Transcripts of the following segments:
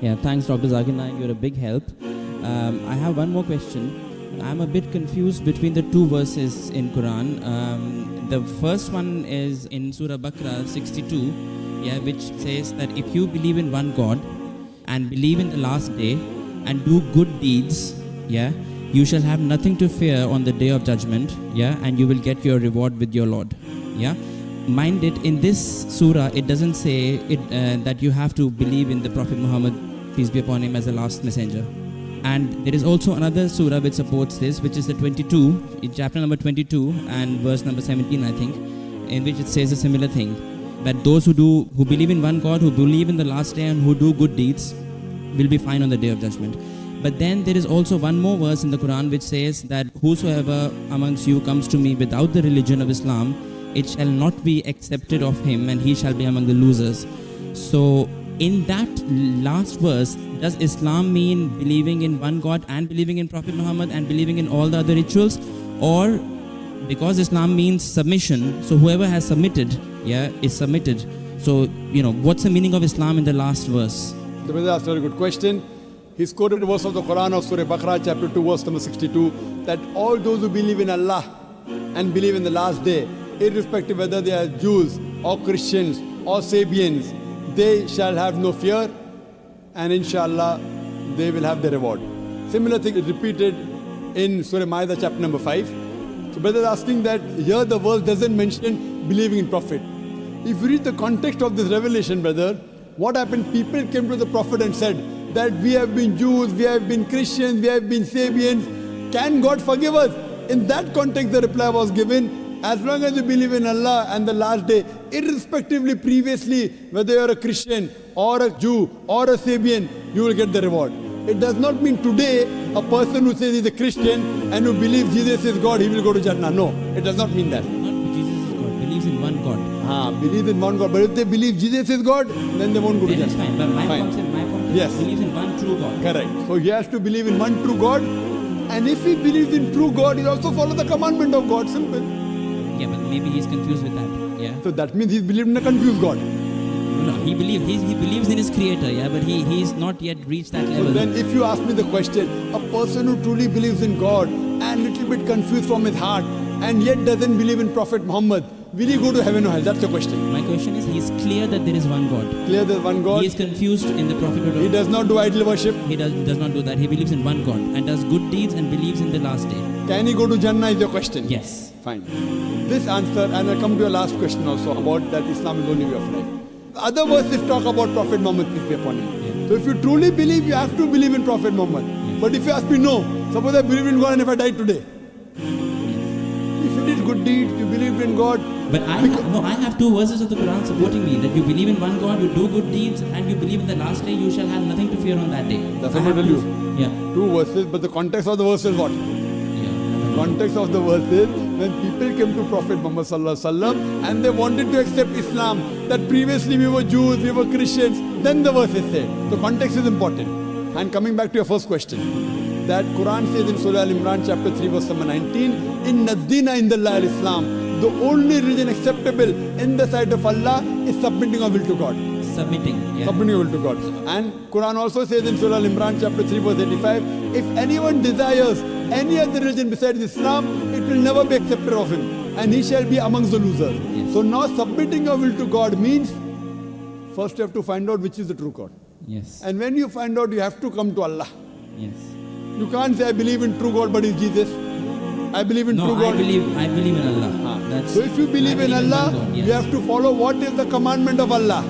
Yeah, thanks, Dr. Zakir Naik. You're a big help. I have one more question. I'm a bit confused between the two verses in Quran. The first one is in Surah Baqarah 62, yeah, which says that if you believe in one God and believe in the last day and do good deeds, yeah, you shall have nothing to fear on the day of judgment, yeah, and you will get your reward with your Lord, yeah. Mind it, in this surah, it doesn't say that you have to believe in the Prophet Muhammad, peace be upon him, as the last messenger. And there is also another surah which supports this, which is the 22, in chapter number 22 and verse number 17, I think, in which it says a similar thing, that those who believe in one God, who believe in the last day and who do good deeds will be fine on the day of judgment. But then there is also one more verse in the Quran which says that whosoever amongst you comes to me without the religion of Islam, it shall not be accepted of him, and he shall be among the losers. So in that last verse, does Islam mean believing in one God and believing in Prophet Muhammad and believing in all the other rituals? Or because Islam means submission, so whoever has submitted, yeah, is submitted. So, what's the meaning of Islam in the last verse? The brother asked a very good question. He's quoted a verse of the Quran of Surah Baqarah chapter 2 verse number 62, that all those who believe in Allah and believe in the last day, irrespective whether they are Jews or Christians or Sabians, they shall have no fear, and inshallah they will have the reward. Similar thing is repeated in Surah Ma'idah chapter number 5. So brother is asking that here the verse doesn't mention believing in Prophet. If you read the context of this revelation, brother, what happened? People came to the Prophet and said that we have been Jews, we have been Christians, we have been Sabians. Can God forgive us? In that context the reply was given, as long as you believe in Allah and the last day, irrespectively previously, whether you are a Christian or a Jew or a Sabian, you will get the reward. It does not mean today a person who says he's a Christian and who believes Jesus is God, he will go to Jannah. No, it does not mean that. Not Jesus is God, believes in one God. Believes in one God. But if they believe Jesus is God, then they won't go to Jannah. That's fine, but my point is, Yes. believes in one true God. Correct. So he has to believe in one true God, and if he believes in true God, he also follow the commandment of God. Simple. Yeah, but maybe he's confused with that. Yeah. So that means he's believed in a confused God. No, he believes in his creator, yeah, but he's not yet reached that level. So then if you ask me the question, a person who truly believes in God and little bit confused from his heart and yet doesn't believe in Prophet Muhammad, will he go to heaven or hell? That's the question. My question is, he's clear that there is one God. Clear there's one God. He is confused in the prophethood. He does not do idol worship. He does not do that. He believes in one God and does good deeds and believes in the last day. Can he go to Jannah is your question? Yes. Fine. This answer, and I'll come to your last question also about that Islam is the only way of life. The other verses talk about Prophet Muhammad, peace be upon him. Yeah. So if you truly believe, you have to believe in Prophet Muhammad. Yeah. But if you ask me, no, suppose I believe in God and if I die today. If you did good deeds, you believed in God. But I have two verses of the Quran supporting me, that you believe in one God, you do good deeds, and you believe in the last day, you shall have nothing to fear on that day. That's what I tell you. Yeah. Two verses, but the context of the verse is what? Yeah. Context of the verse is when people came to Prophet Muhammad sallallahu alaihi wasallam and they wanted to accept Islam, that previously we were Jews, we were Christians, then the verse is said. The context is important. And coming back to your first question, that Quran says in Surah Al-Imran chapter 3 verse number 19, Inna ad-dina indallahi al-Islam. The only religion acceptable in the sight of Allah is submitting our will to God. Submitting. Yeah. Submitting your will to God. And Quran also says in Surah Al-Imran chapter 3 verse 85, if anyone desires any other religion besides Islam, it will never be accepted of him, and he shall be amongst the losers. Yes. So now submitting your will to God means, first you have to find out which is the true God. Yes. And when you find out, you have to come to Allah. Yes. You can't say I believe in true God but it's Jesus. I believe in true God. I believe in Allah. That's, so if you believe in Allah, God, yes. you have to follow what is the commandment of Allah.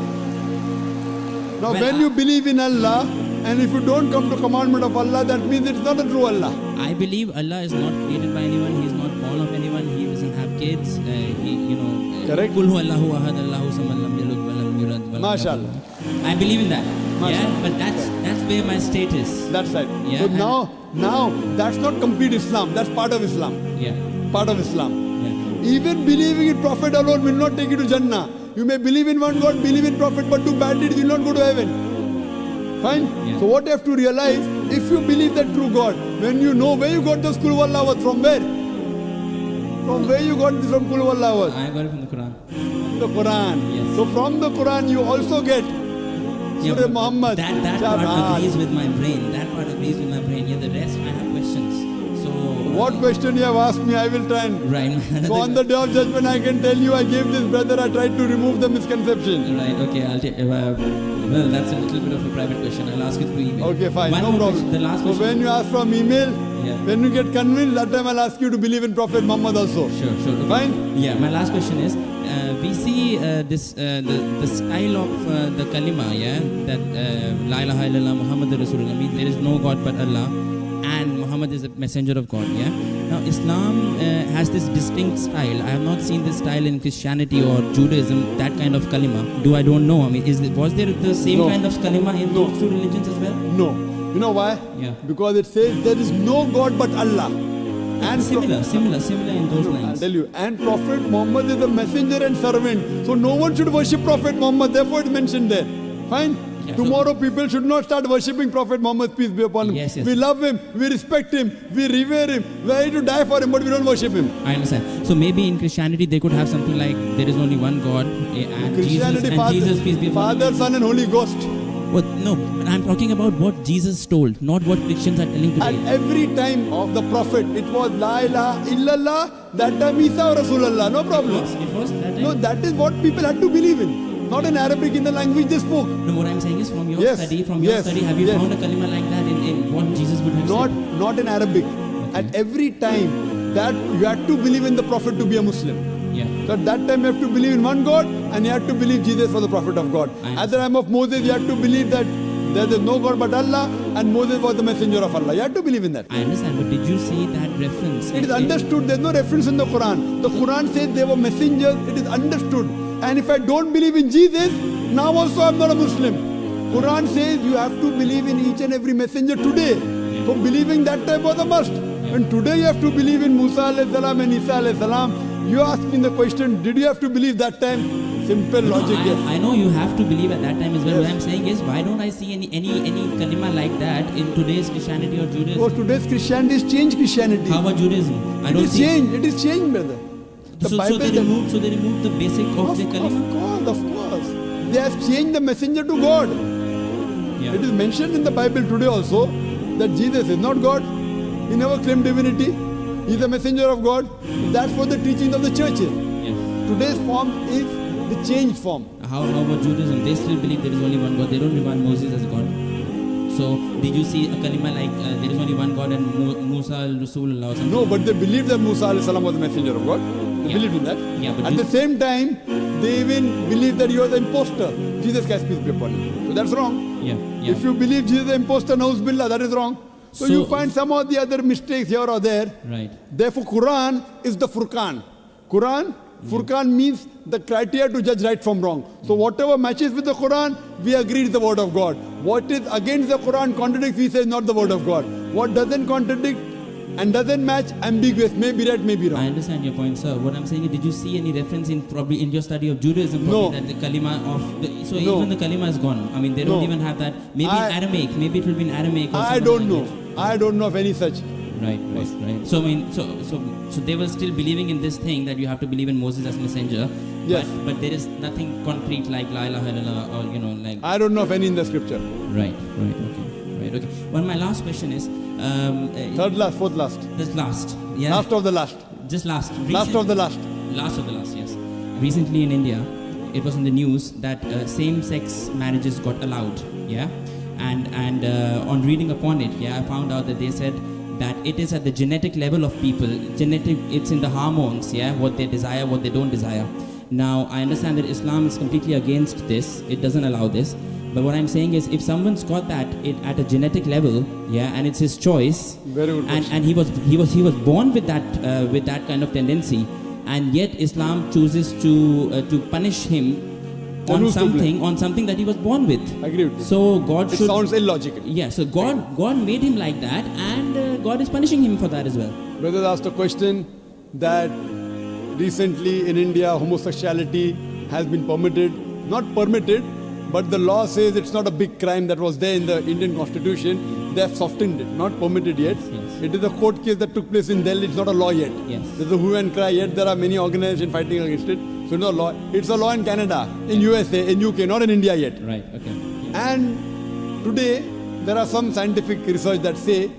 Now when you believe in Allah, and if you don't come to commandment of Allah, that means it's not a true Allah. I believe Allah is not created by anyone. He is not born of anyone. He doesn't have kids. Correct. Qul huwa Allahu ahad, Allahu samad, lam yalid wa lam yulad wa lam MashaAllah. yakul. I believe in that. Yeah, but that's where my state is. That's right. Yeah, so now that's not complete Islam. That's part of Islam. Yeah. Part of Islam. Yeah. Even believing in Prophet alone will not take you to Jannah. You may believe in one God, believe in Prophet, but do bad deeds, you will not go to heaven. Fine? Yeah. So what you have to realize, if you believe that true God, when you know where you got the Qul Huwallahu, from where? From where you got this from Qul Huwallahu? I got it from the Quran. The Quran. Yes. So from the Quran you also get Surah but Muhammad. That part Shabash. agrees with my brain. That part agrees with my brain. Yeah, the rest I have questions. So What question you have asked me, I will try and... right. So on the day of judgment, I can tell you, I gave this brother, I tried to remove the misconception. Right. Okay. I'll take. Well, that's a little bit of a private question. I'll ask it through email. Okay, fine, One no more problem. question. The last So question. when you ask from email, Yeah. when you get convinced, that time I'll ask you to believe in Prophet Muhammad also. Sure. Okay. Fine? Yeah. My last question is, we see the style of the kalima. Yeah. That La ilaha illallah Muhammadur Rasulullah means there is no God but Allah, and Muhammad is a messenger of God. Yeah. Now Islam has this distinct style. I have not seen this style in Christianity or Judaism. That kind of kalima. I don't know. I mean, was there the same No. kind of kalima in No. those two religions as well? No. You know why? Yeah. Because it says there is no God but Allah. And Similar in those I'll lines. tell you. And Prophet Muhammad is a messenger and servant. So no one should worship Prophet Muhammad. Therefore it's mentioned there. Fine? Yeah, so- Tomorrow people should not start worshipping Prophet Muhammad, peace be upon him. Yes. We love him, we respect him, we revere him, we are ready to die for him, but we don't worship him. I understand. So maybe in Christianity they could have something like there is only one God and Christianity, Jesus peace be upon Father, him. Son and Holy Ghost. What? No, I'm talking about what Jesus told, not what Christians are telling today. And every time of the Prophet, it was La ilaha illallah, that time Isa or Rasulullah, no problem. It was that time. No, that is what people had to believe in. Not in Arabic, in the language they spoke. No, what I'm saying is from your Yes, study, yes, have you yes. found a kalima like that in what Jesus would have said? Not in Arabic. At every time that you had to believe in the Prophet to be a Muslim. Yeah. So at that time you have to believe in one God and you have to believe Jesus was the Prophet of God. I At the time of Moses you had to believe that there is no God but Allah and Moses was the messenger of Allah. You had to believe in that. I understand, but did you see that reference? It is understood. There is no reference in the Quran. The Quran says they were messengers. It is understood. And if I don't believe in Jesus, now also I am not a Muslim. Quran says you have to believe in each and every messenger today. So believing that time was a must. And today you have to believe in Musa alayhi salam and Isa alayhi salam. You are asking the question, did you have to believe that time? Simple logic, yes. I know you have to believe at that time as well. Yes. What I'm saying is, why don't I see any kalima like that in today's Christianity or Judaism? So today's Christianity is changed Christianity. How about Judaism? I It don't is see. changed. It is changed, brother. The So Bible they removed the basic of the kalima. Of course. They have changed the messenger to God. Yeah. It is mentioned in the Bible today also that Jesus is not God. He never claimed divinity. He is a messenger of God. That's what the teaching of the church is. Yeah. Today's form is the changed form. How about Judaism? They still believe there is only one God. They don't regard Moses as God. So did you see a kalima like there is only one God and Musa al-Rasulullah or something? No, but they believed that Musa alayhi salam was the messenger of God. They Yeah. believed in that. Yeah, but At you- the same time, they even believed that he was the imposter. Jesus Christ, peace be upon him. So that's wrong. Yeah. If you believe Jesus is the imposter, Nauz Billah, that is wrong. So, So- you find some of the other mistakes here or there. Right. Therefore, Quran is the Furqan. Furqan means the criteria to judge right from wrong. So whatever matches with the Quran, we agree is the word of God. What is against the Quran, contradicts, we say is not the word of God. What doesn't contradict and doesn't match, ambiguous, may be right, may be I wrong. understand your point, sir. What I'm saying is, did you see any reference probably in your study of Judaism? No. That the kalima so No. even the kalima is gone. I mean, they don't No. even have that. Maybe I- in Aramaic. Maybe it will be in Aramaic. Or I some don't other know. language. I don't know of any such. Right. So I mean, so they were still believing in this thing that you have to believe in Moses as messenger. Yes. But there is nothing concrete like La ilaha illallah or like. I don't know of any in the scripture. Right. Okay. Well, my last question is. Third last, fourth last. This last. Yeah. Last of the last. Just last. Last of the last. Last of the last, yes. Recently in India, it was in the news that same-sex marriages got allowed, yeah? And on reading upon it, yeah, I found out that they said that it is at the genetic level of people. It's in the hormones, yeah, what they desire, what they don't desire. Now, I understand that Islam is completely against this. It doesn't allow this. But what I'm saying is, if someone's got that at a genetic level, yeah, and it's his choice, Very good question. and he was born with that kind of tendency, and yet Islam chooses to punish him Then who's to blame? on something that he was born with. Agree with you. So God It should. sounds illogical. Yeah. So God made him like that, and God is punishing him for that as well. Brother asked a question that recently in India homosexuality has been permitted. Not permitted, but the law says it's not a big crime that was there in the Indian constitution. They have softened it, not permitted yet. Yes. It is a court case that took place in Delhi. It's not a law yet. Yes. There's a hue and cry yet. There are many organizations fighting against it. So it's not a law. It's a law in Canada, in USA, in UK, not in India yet. Right. Okay. And today, there are some scientific research that say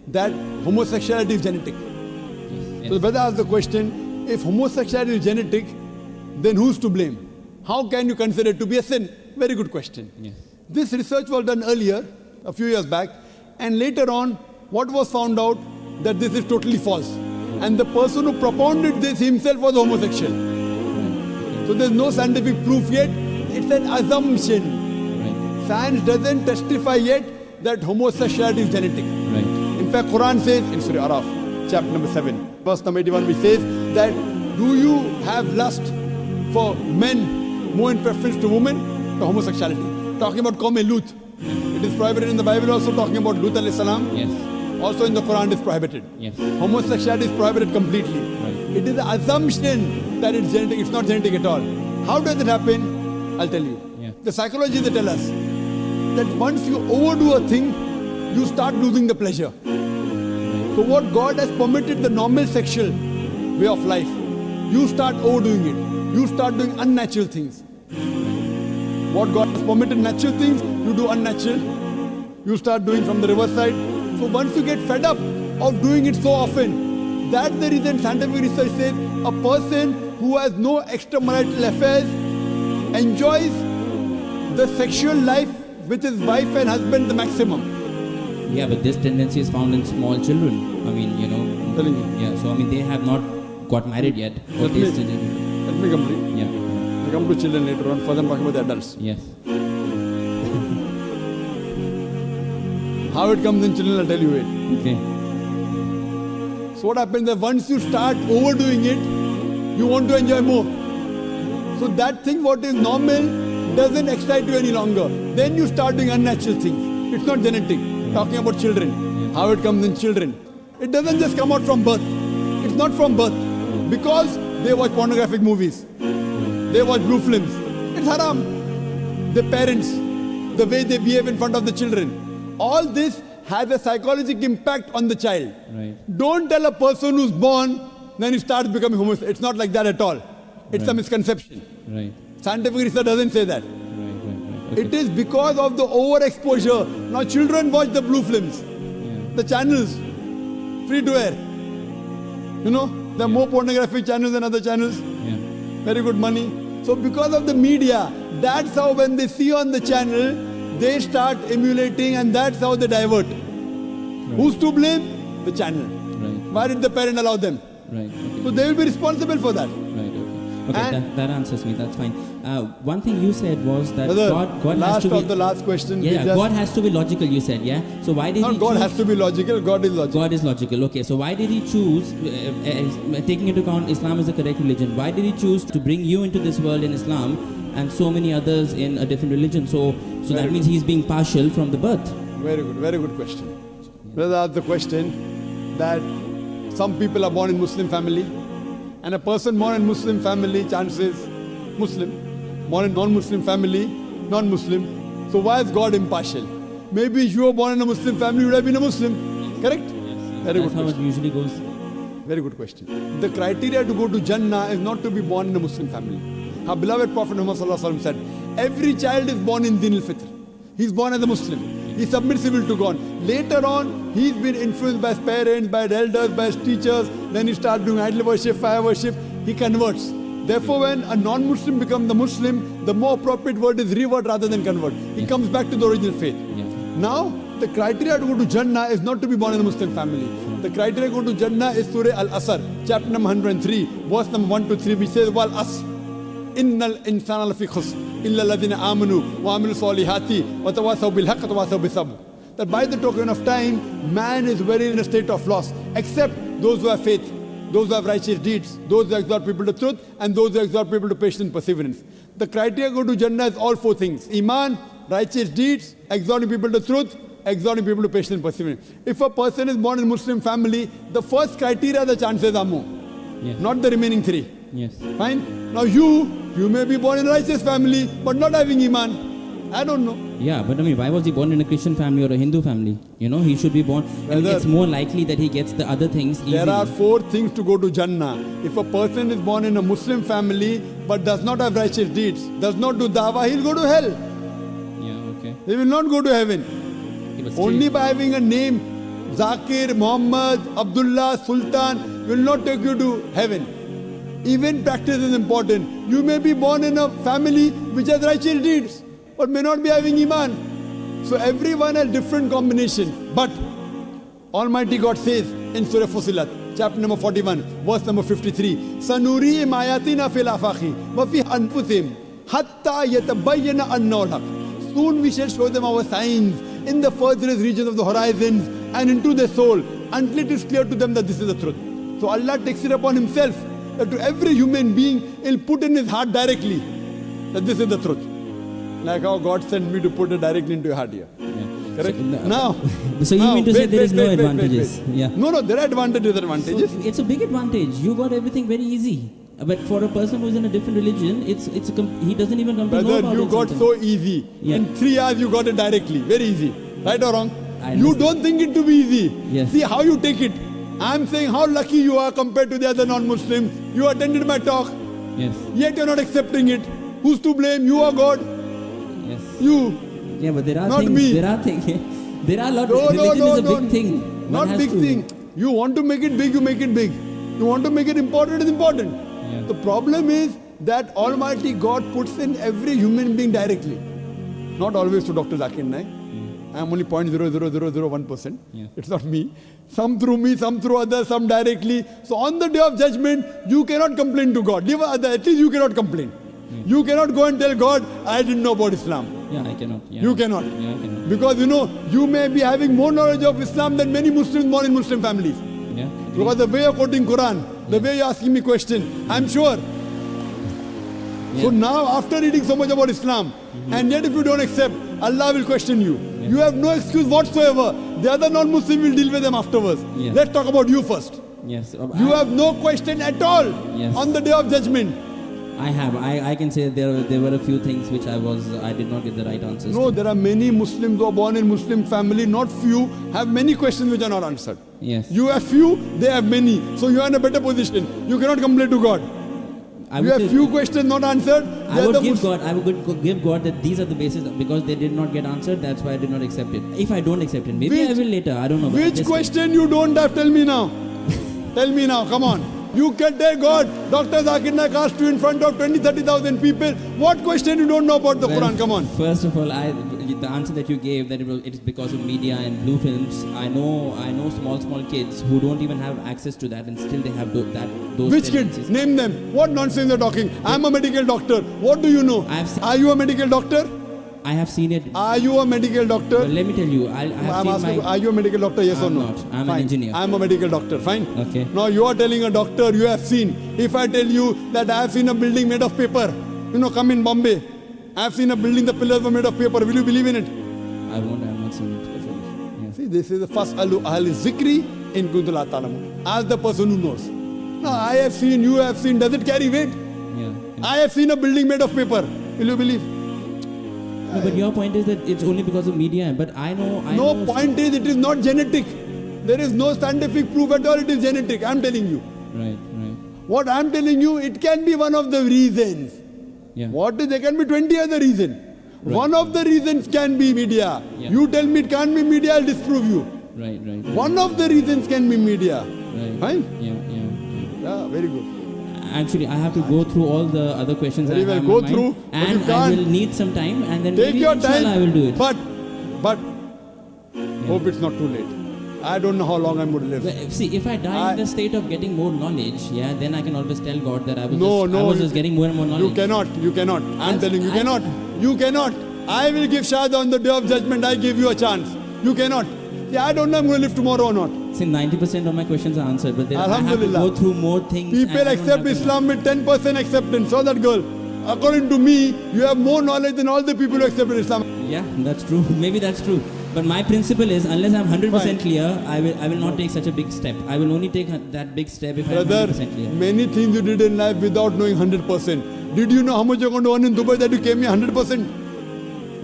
that homosexuality is genetic. Yes. So the brother asked the question, if homosexuality is genetic, then who's to blame? How can you consider it to be a sin? Very good question. Yes. This research was done earlier, a few years back, and later on, what was found out that this is totally false. And the person who propounded this himself was homosexual. So there's no scientific proof yet. It's an assumption. Right. Science doesn't testify yet that homosexuality is genetic. Right. In fact, Quran says in Surah Araf, chapter number 7, verse number 81, which says that do you have lust for men more in preference to women? To homosexuality. Talking about Qawm Lut. It is prohibited in the Bible, also talking about Lut alayhi salam. Yes. Also in the Quran it is prohibited. Yes. Homosexuality is prohibited completely. Right. It is the assumption that it's genetic. It's not genetic at all. How does it happen? I'll tell you. Yeah. The psychology they tell us that once you overdo a thing, you start losing the pleasure. So what God has permitted the normal sexual way of life, you start overdoing it. You start doing unnatural things. What God has permitted natural things, you do unnatural. You start doing from the reverse side. So once you get fed up of doing it so often, that's the reason scientific research says a person who has no extramarital affairs enjoys the sexual life with his wife and husband the maximum. Yeah, but this tendency is found in small children. I mean, I'm telling you. Yeah, so I mean, they have not got married yet. Or Let me- tasted it. Let me complete. Yeah. We come to children later on. Further, I'm talking about the adults. Yes. How it comes in children, I'll tell you it. Okay. So what happens is once you start overdoing it, you want to enjoy more. So that thing what is normal doesn't excite you any longer. Then you start doing unnatural things. It's not genetic. Talking about children. How it comes in children. It doesn't just come out from birth. It's not from birth. Because they watch pornographic movies. They watch blue films. It's haram. The parents, the way they behave in front of the children. All this has a psychological impact on the child. Right. Don't tell a person who's born, then he starts becoming homosexual. It's not like that at all. It's a Right. misconception. Right. Scientific research doesn't say that. Right. Okay. It is because of the overexposure. Now children watch the blue films, Yeah. the channels, free to air. You know, there are more pornographic channels than other channels. Yeah. Very good money. So because of the media, that's how when they see on the channel, they start emulating and that's how they divert. Who's to blame? The channel. Right. Why did the parent allow them? Right. Okay. So they will be responsible for that. Right. Okay. Okay. And- That answers me. That's fine. One thing you said was that Brother, God has last to be. of the last question. Yeah, we just- God has to be logical. You said, yeah. So why did Not He God choose? has to be logical, God is logical. God is logical. Okay, so why did He choose, taking into account Islam is the correct religion, why did He choose to bring you into this world in Islam and so many others in a different religion? So Very that means He's being partial from the birth. Very good question. Brother asked the question that some people are born in Muslim family and a person born in Muslim family, chances Muslim, born in non-Muslim family, non-Muslim. So why is God impartial? Maybe if you were born in a Muslim family, you would have been a Muslim. Correct? Very That's good how it question. usually goes. Very good question. The criteria to go to Jannah is not to be born in a Muslim family. Our beloved Prophet Muhammad Sallallahu Alaihi Wasallam said, every child is born in Din al-Fitr. He's born as a Muslim. He submits his will to God. Later on, he's been influenced by his parents, by his elders, by his teachers. Then he starts doing idol worship, fire worship. He converts. Therefore, when a non-Muslim becomes the Muslim, the more appropriate word is revert rather than convert. He comes back to the original faith. Yeah. Now, the criteria to go to Jannah is not to be born in a Muslim family. The criteria to go to Jannah is Surah Al-Asr, chapter number 103, verse number 1 to 3, which says, Wal Asr, Innal insana lafi khusr, illa alladhina amanu, wa amilu salihati, wa tawasaw bil haqq, wa tawasaw bis sabr. That by the token of time, man is very in a state of loss, except those who have faith, those who have righteous deeds, those who exhort people to truth, and those who exhort people to patience and perseverance. The criteria to go to Jannah is all four things: Iman, righteous deeds, exhorting people to truth, exhorting people to patience and perseverance. If a person is born in a Muslim family, the first criteria, the chances are more, Yes. not the remaining three. Yes. Fine? Now you may be born in a righteous family, but not having Iman. I don't know. Yeah, but I mean, why was he born in a Christian family or a Hindu family? You know, he should be born. I mean, Brother, it's more likely that he gets the other things easily. There are four things to go to Jannah. If a person is born in a Muslim family, but does not have righteous deeds, does not do dawah, he'll go to hell. Yeah, Okay. They will not go to heaven. Okay, but still- Only by having a name, Zakir, Muhammad, Abdullah, Sultan, will not take you to heaven. Even practice is important. You may be born in a family which has righteous deeds, but may not be having Iman. So everyone has different combinations. But Almighty God says in Surah Fusilat, chapter number 41, verse number 53, Sanurihim ayatina fil afaqi wa fi anfusihim hatta yatabayyana annahu al-haq. Soon we shall show them our signs in the furthest regions of the horizons and into their soul until it is clear to them that this is the truth. So Allah takes it upon Himself that to every human being He'll put in his heart directly that this is the truth. Like how God sent me to put it directly into your heart here. Correct? So you now, mean to say there is no advantages? Yeah. No, there are advantages. So it's a big advantage. You got everything very easy. But for a person who's in a different religion, he doesn't even come to know Brother, about you it got sometimes. so easy. Yeah. In 3 hours you got it directly. Very easy. Right or wrong? I You understand. don't think it to be easy. Yes. See how you take it. I'm saying how lucky you are compared to the other non-Muslims. You attended my talk, Yes. yet you're not accepting it. Who's to blame? You or God? Yes. You. Yeah, but there are Not things. me. There are things. There are a lot. No, Religion is a big thing. One Not has big to- thing. You want to make it big, you make it big. You want to make it important, it's important. Yeah. The problem is that Almighty God puts in every human being directly. Not always to Dr. Zakir Naik. I'm only 0.00001%. Yeah. It's not me. Some through me, some through others, some directly. So on the day of judgment, you cannot complain to God. At least you cannot complain. You cannot go and tell God, I didn't know about Islam. Yeah, I cannot. Yeah. You cannot. Yeah, I cannot. Because you may be having more knowledge of Islam than many Muslims born in Muslim families. Yeah. Because the way you're quoting Quran, the way you're asking me question, I'm sure. So now after reading so much about Islam, and yet if you don't accept, Allah will question you. You have no excuse whatsoever. The other non-Muslim will deal with them afterwards. Yeah. Let's talk about you first. Yes. You have no question at all Yes. on the day of judgment. I have. I can say there were a few things which I did not get the right answers. No, to. there are many Muslims who are born in Muslim family, not few, have many questions which are not answered. Yes. You have few, they have many. So you are in a better position. You cannot complain to God. I You would have say- few questions not answered. I would give God that these are the bases because they did not get answered. That's why I did not accept it. If I don't accept it, maybe I will later. I don't know. but Which just- question you don't have? Tell me now. Tell me now. Come on. You can tell God, Dr. Zakir Naik asked you in front of 20, 30,000 people. What question you don't know about the Well, Quran? Come on. First of all, the answer that you gave that it is because of media and blue films. I know small kids who don't even have access to that, and still they have those. Which kids? tendencies. Name them. What nonsense you're talking? I'm a medical doctor. What do you know? Are you a medical doctor? I have seen it. Are you a medical doctor? Well, let me tell you, I have I'm seen asking, my. are you a medical doctor? Yes or I'm no? not. I'm an Fine. engineer. I'm a medical doctor. Fine. Okay. Now you are telling a doctor you have seen. If I tell you that I have seen a building made of paper, come in Bombay. I have seen a building, the pillars were made of paper. Will you believe in it? I won't. I've not seen it. Yeah. See, this is the first alu ahli zikri in kuntum la ta'lamun. Ask the person who knows. Now I have seen, you have seen. Does it carry weight? Yeah. I have seen a building made of paper. Will you believe? No, but your point is that it's only because of media. But I know. No, point is it is not genetic. There is no scientific proof at all. It is genetic. I'm telling you. Right. What I'm telling you, it can be one of the reasons. Yeah. What is, there can be 20 other reasons. Right. One of the reasons can be media. Yeah. You tell me it can't be media, I'll disprove you. Right. One of the reasons can be media. Right. Fine? Yeah. Yeah, very good. Actually, I have to go through all the other questions. Very I have well, in go my mind, through, but you and I can't. will need some time, and then Take maybe your inshallah time. I will do it. But, hope it's not too late. I don't know how long I'm going to live. But, see, if I die in the state of getting more knowledge, then I can always tell God that I was No, just getting more and more knowledge. You cannot. I'm That's- telling you, you cannot. I will give shahada on the day of judgment. I give you a chance. You cannot. See, I don't know I'm going to live tomorrow or not. See, 90% of my questions are answered, but then I have to Alhamdulillah. go through more things. People and I don't accept have to- Islam with 10% acceptance. Saw that girl. According to me, you have more knowledge than all the people who accepted Islam. Yeah, that's true. Maybe that's true. But my principle is, unless I'm 100% Fine. clear, I will not take such a big step. I will only take that big step if I'm Brother, 100% clear. many things you did in life without knowing 100%. Did you know how much you're going to earn in Dubai that you came here 100%?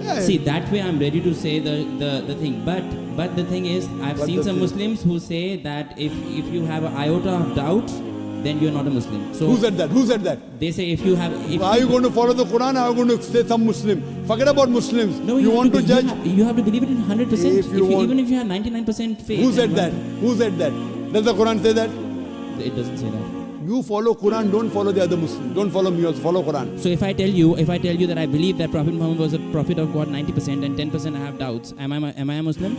Yeah. See, that way I'm ready to say the thing. But the thing is, I've But seen the some thing- Muslims who say that if you have an iota of doubt, then you're not a Muslim. So Who said that? Who said that? they say if you have, if Are you going to follow the Quran? Are you going to say some Muslim? Forget about Muslims. no, you want to be- judge? You have to believe it in 100%. If you want- Even if you have 99% faith. Who said and that? Who said that? Does the Quran say that? It doesn't say that. You follow Quran, don't follow the other Muslims. Don't follow me also, follow Quran. So if I tell you that I believe that Prophet Muhammad was a prophet of God 90% and 10% I have doubts, am I a Muslim?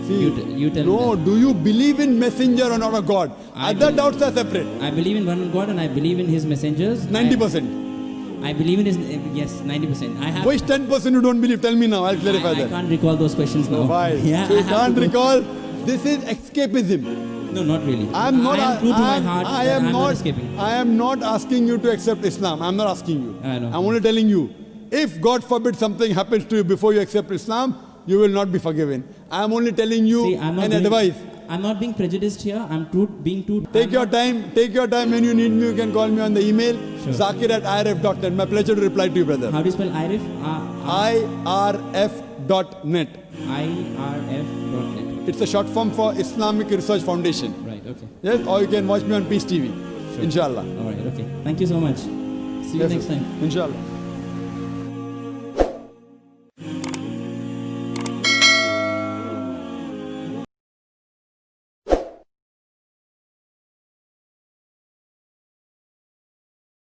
See, You tell no, me. do you believe in messenger or not a God? I Other believe- doubts are separate. I believe in one God and I believe in His messengers. 90%. I believe in His, yes, 90%. I have. Which 10% you don't believe? Tell me now, I'll clarify I that. can't recall those questions now. Why? Yeah, so you I have can't to go- recall. This is escapism. No, not really. I'm not. I am true to my heart. I that am I'm not. escaping. I am not asking you to accept Islam. I'm not asking you. I know. I'm only telling you. If God forbid something happens to you before you accept Islam, you will not be forgiven. I'm only telling you See, I'm not an doing- advice. I'm not being prejudiced here. I'm being true. Take your time. Take your time. When you need me, you can call me on the email. Sure. Zakir@irf.net. My pleasure to reply to you, brother. How do you spell IRIF? irf.net. IRF.net. It's a short form for Islamic Research Foundation. Right, okay. Yes, or you can watch me on Peace TV. Sure. Inshallah. All right, okay. Thank you so much. See you Yes, next sir. time. Inshallah.